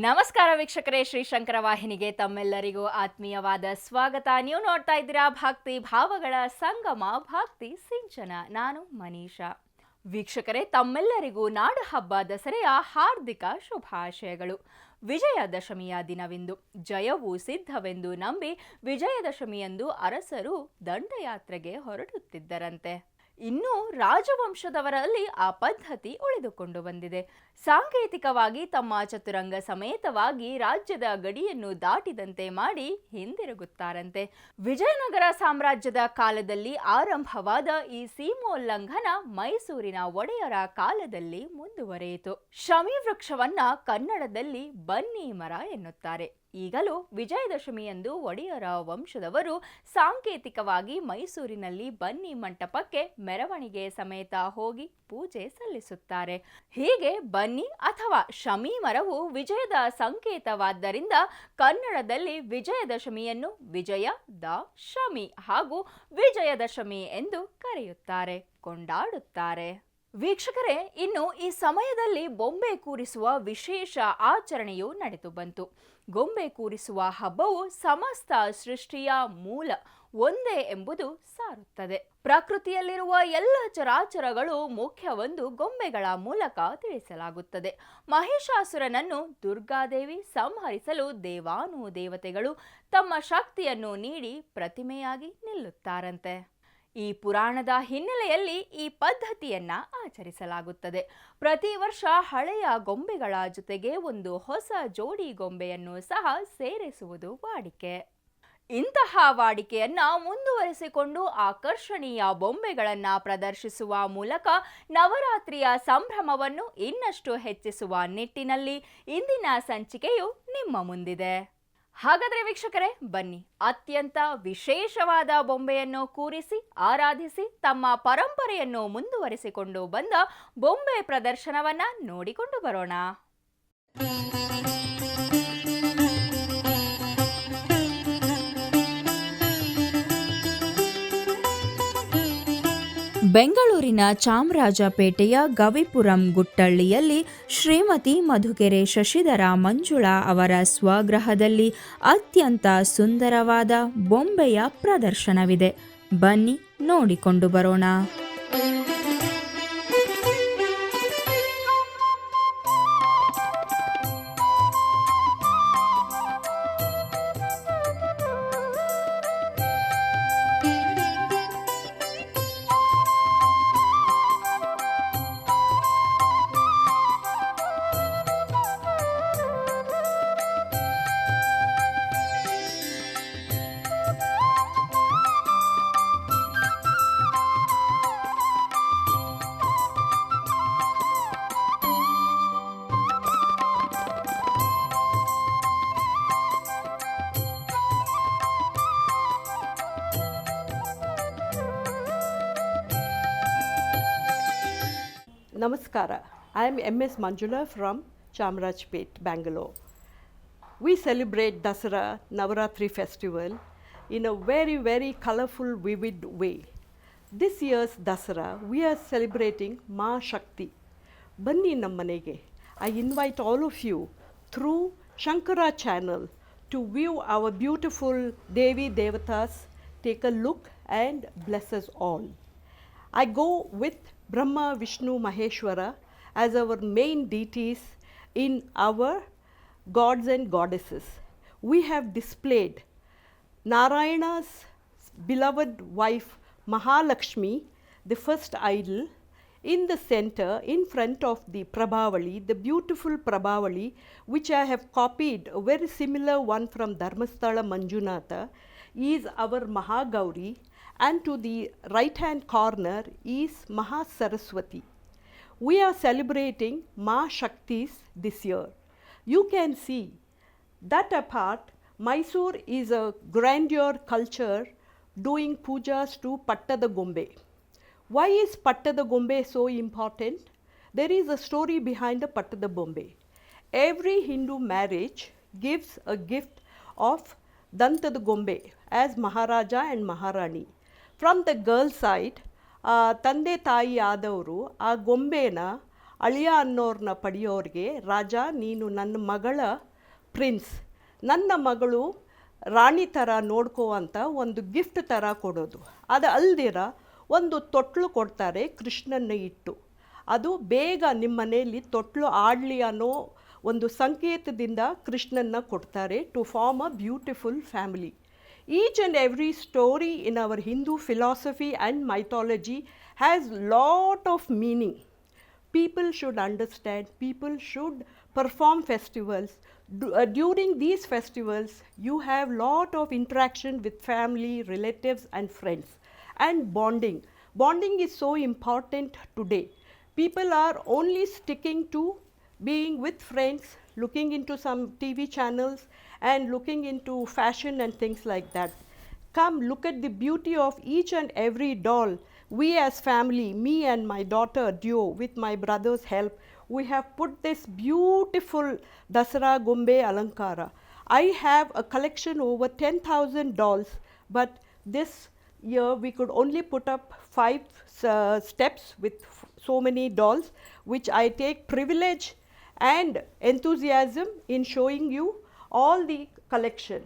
ನಮಸ್ಕಾರ ವೀಕ್ಷಕರೇ, ಶ್ರೀಶಂಕರ ವಾಹಿನಿಗೆ ತಮ್ಮೆಲ್ಲರಿಗೂ ಆತ್ಮೀಯವಾದ ಸ್ವಾಗತ. ನೀವು ನೋಡ್ತಾ ಇದ್ದೀರಾ ಭಕ್ತಿ ಭಾವಗಳ ಸಂಗಮ ಭಕ್ತಿ ಸಿಂಚನ. ನಾನು ಮನೀಷಾ. ವೀಕ್ಷಕರೇ, ತಮ್ಮೆಲ್ಲರಿಗೂ ನಾಡ ಹಬ್ಬ ದಸರೆಯ ಹಾರ್ದಿಕ ಶುಭಾಶಯಗಳು. ವಿಜಯದಶಮಿಯ ದಿನವಿಂದು ಜಯವು ಸಿದ್ಧವೆಂದು ನಂಬಿ ವಿಜಯದಶಮಿಯಂದು ಅರಸರು ದಂಡಯಾತ್ರೆಗೆ ಹೊರಡುತ್ತಿದ್ದರಂತೆ. ಇನ್ನು ರಾಜವಂಶದವರಲ್ಲಿ ಆ ಪದ್ಧತಿ ಉಳಿದುಕೊಂಡು ಬಂದಿದೆ. ಸಾಂಕೇತಿಕವಾಗಿ ತಮ್ಮ ಚತುರಂಗ ಸಮೇತವಾಗಿ ರಾಜ್ಯದ ಗಡಿಯನ್ನು ದಾಟಿದಂತೆ ಮಾಡಿ ಹಿಂದಿರುಗುತ್ತಾರಂತೆ. ವಿಜಯನಗರ ಸಾಮ್ರಾಜ್ಯದ ಕಾಲದಲ್ಲಿ ಆರಂಭವಾದ ಈ ಸೀಮೋಲ್ಲಂಘನ ಮೈಸೂರಿನ ಒಡೆಯರ ಕಾಲದಲ್ಲಿ ಮುಂದುವರಿಯಿತು. ಶಮಿ ವೃಕ್ಷವನ್ನ ಕನ್ನಡದಲ್ಲಿ ಬನ್ನಿ ಮರ ಎನ್ನುತ್ತಾರೆ. ಈಗಲೂ ವಿಜಯದಶಮಿಯಂದು ಒಡೆಯರ ವಂಶದವರು ಸಾಂಕೇತಿಕವಾಗಿ ಮೈಸೂರಿನಲ್ಲಿ ಬನ್ನಿ ಮಂಟಪಕ್ಕೆ ಮೆರವಣಿಗೆ ಸಮೇತ ಹೋಗಿ ಪೂಜೆ ಸಲ್ಲಿಸುತ್ತಾರೆ. ಹೀಗೆ ಬನ್ನಿ ಅಥವಾ ಶಮಿ ಮರವು ವಿಜಯದ ಸಂಕೇತವಾದ್ದರಿಂದ ಕನ್ನಡದಲ್ಲಿ ವಿಜಯದಶಮಿಯನ್ನು ವಿಜಯ ದ ಶಮಿ ಹಾಗೂ ವಿಜಯದಶಮಿ ಎಂದು ಕರೆಯುತ್ತಾರೆ, ಕೊಂಡಾಡುತ್ತಾರೆ. ವೀಕ್ಷಕರೇ, ಇನ್ನು ಈ ಸಮಯದಲ್ಲಿ ಬೊಂಬೆ ಕೂರಿಸುವ ವಿಶೇಷ ಆಚರಣೆಯು ನಡೆದು ಬಂತು. ಗೊಂಬೆ ಕೂರಿಸುವ ಹಬ್ಬವು ಸಮಸ್ತ ಸೃಷ್ಟಿಯ ಮೂಲ ಒಂದೇ ಎಂಬುದು ಸಾರುತ್ತದೆ. ಪ್ರಕೃತಿಯಲ್ಲಿರುವ ಎಲ್ಲ ಚರಾಚರಗಳು ಮುಖ್ಯವೊಂದು ಗೊಂಬೆಗಳ ಮೂಲಕ ತಿಳಿಸಲಾಗುತ್ತದೆ. ಮಹಿಷಾಸುರನನ್ನು ದುರ್ಗಾದೇವಿ ಸಂಹರಿಸಲು ದೇವಾನುದೇವತೆಗಳು ತಮ್ಮ ಶಕ್ತಿಯನ್ನು ನೀಡಿ ಪ್ರತಿಮೆಯಾಗಿ ನಿಲ್ಲುತ್ತಾರಂತೆ. ಈ ಪುರಾಣದ ಹಿನ್ನೆಲೆಯಲ್ಲಿ ಈ ಪದ್ಧತಿಯನ್ನ ಆಚರಿಸಲಾಗುತ್ತದೆ. ಪ್ರತಿ ವರ್ಷ ಹಳೆಯ ಗೊಂಬೆಗಳ ಜೊತೆಗೆ ಒಂದು ಹೊಸ ಜೋಡಿ ಗೊಂಬೆಯನ್ನು ಸಹ ಸೇರಿಸುವುದು ವಾಡಿಕೆ. ಇಂತಹ ವಾಡಿಕೆಯನ್ನ ಮುಂದುವರಿಸಿಕೊಂಡು ಆಕರ್ಷಣೀಯ ಬೊಂಬೆಗಳನ್ನ ಪ್ರದರ್ಶಿಸುವ ಮೂಲಕ ನವರಾತ್ರಿಯ ಸಂಭ್ರಮವನ್ನು ಇನ್ನಷ್ಟು ಹೆಚ್ಚಿಸುವ ನಿಟ್ಟಿನಲ್ಲಿ ಇಂದಿನ ಸಂಚಿಕೆಯು ನಿಮ್ಮ ಮುಂದಿದೆ. ಹಾಗಾದರೆ ವೀಕ್ಷಕರೇ, ಬನ್ನಿ ಅತ್ಯಂತ ವಿಶೇಷವಾದ ಬೊಂಬೆಯನ್ನು ಕೂರಿಸಿ ಆರಾಧಿಸಿ ತಮ್ಮ ಪರಂಪರೆಯನ್ನು ಮುಂದುವರಿಸಿಕೊಂಡು ಬಂದ ಬೊಂಬೆ ಪ್ರದರ್ಶನವನ್ನ ನೋಡಿಕೊಂಡು ಬರೋಣ. ಬೆಂಗಳೂರಿನ ಚಾಮರಾಜಪೇಟೆಯ ಗವಿಪುರಂ ಗುಟ್ಟಳ್ಳಿಯಲ್ಲಿ ಶ್ರೀಮತಿ ಮಧುಕೆರೆ ಶಶಿಧರ ಮಂಜುಳಾ ಅವರ ಸ್ವಗೃಹದಲ್ಲಿ ಅತ್ಯಂತ ಸುಂದರವಾದ ಬೊಂಬೆಯ ಪ್ರದರ್ಶನವಿದೆ. ಬನ್ನಿ ನೋಡಿಕೊಂಡು ಬರೋಣ. Namaskara. I am MS Manjula from Chamarajpet, Bangalore. We celebrate Dasara Navaratri festival in a very, very colorful, vivid way. This year's Dasara, we are celebrating Ma Shakti. Banni nammanege. I invite all of you through Shankara channel to view our beautiful Devi Devatas. Take a look and bless us all. I go with Brahma, Vishnu, Maheshwara as our main deities in our gods and goddesses. We have displayed Narayana's beloved wife Mahalakshmi, the first idol, in the center in front of the Prabhavali, the beautiful Prabhavali, which I have copied a very similar one from Dharmasthala Manjunatha, is our Mahagauri. And to the right hand corner is Maha Saraswati. We are celebrating Ma Shaktis this year. You can see that apart, Mysore is a grandeur culture doing pujas to Pattada Gombe. Why is Pattada Gombe so important? There is a story behind the Pattada Gombe. Every Hindu marriage gives a gift of Dantada Gombe as Maharaja and Maharani. From the girl side, ತಂದೆ ತಾಯಿ ಆದವರು ಆ ಗೊಂಬೆನ ಅಳಿಯ ಅನ್ನೋರನ್ನ ಪಡೆಯೋರಿಗೆ, ರಾಜ ನೀನು ನನ್ನ ಮಗಳ prince, ನನ್ನ ಮಗಳು ರಾಣಿ ಥರ ನೋಡ್ಕೋ ಅಂತ ಒಂದು ಗಿಫ್ಟ್ ಥರ ಕೊಡೋದು. ಅದು ಅಲ್ದಿರ ಒಂದು ತೊಟ್ಲು ಕೊಡ್ತಾರೆ ಕೃಷ್ಣನ ಇಟ್ಟು. ಅದು ಬೇಗ ನಿಮ್ಮ ಮನೆಯಲ್ಲಿ ತೊಟ್ಲು ಆಡಲಿ ಅನ್ನೋ ಒಂದು ಸಂಕೇತದಿಂದ ಕೃಷ್ಣನ್ನ ಕೊಡ್ತಾರೆ to form a beautiful family. Each and every story in our Hindu philosophy and mythology has lot of meaning. People should understand, people should perform festivals. During these festivals, you have lot of interaction with family, relatives and friends, and bonding. Bonding is so important today. People are only sticking to being with friends, looking into some TV channels and looking into fashion and things like that. Come look at the beauty of each and every doll. We as family, me and my daughter duo with my brother's help, we have put this beautiful Dasara Gombe Alankara. I have a collection over 10,000 dolls, but this year we could only put up 5 steps with so many dolls, which I take privilege and enthusiasm in showing you all the collection.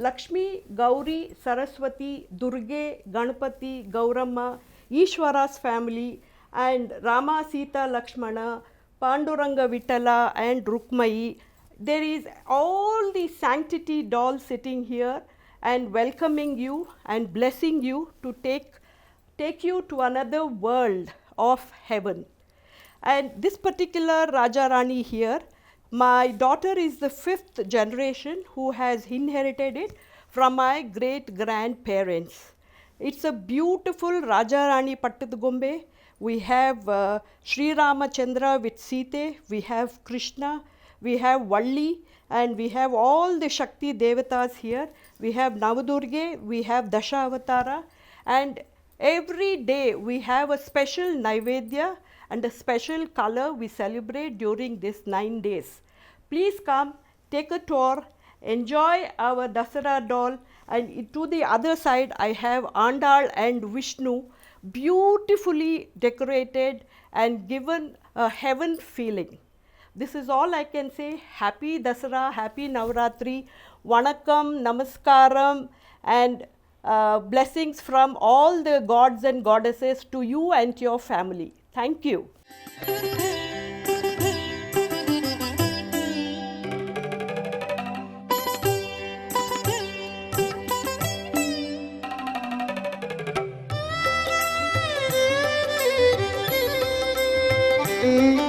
Lakshmi, Gauri, Saraswati, Durge, Ganpati, Gauramma, Ishwara's family, and Rama, Sita, Lakshmana, Panduranga, Vittala and Rukmayi. There is all the sanctity dolls sitting here and welcoming you and blessing you to take you to another world of heaven. And this particular Raja Rani here, my daughter is the 5th generation who has inherited it from my great grandparents. It's a beautiful Raja Rani Pattad Gombe. We have Sri Ramachandra with Sita, we have Krishna, we have Valli, and we have all the Shakti Devatas here. We have Navadurge, we have Dasha Avatara, and every day we have a special Naivedya and a special color we celebrate during these 9 days. Please come, take a tour, enjoy our Dasara doll, and to the other side I have Andal and Vishnu, beautifully decorated and given a heaven feeling. This is all I can say. Happy Dasara, happy Navratri, Vanakkam, Namaskaram, and blessings from all the gods and goddesses to you and to your family. Thank you. Mm-hmm.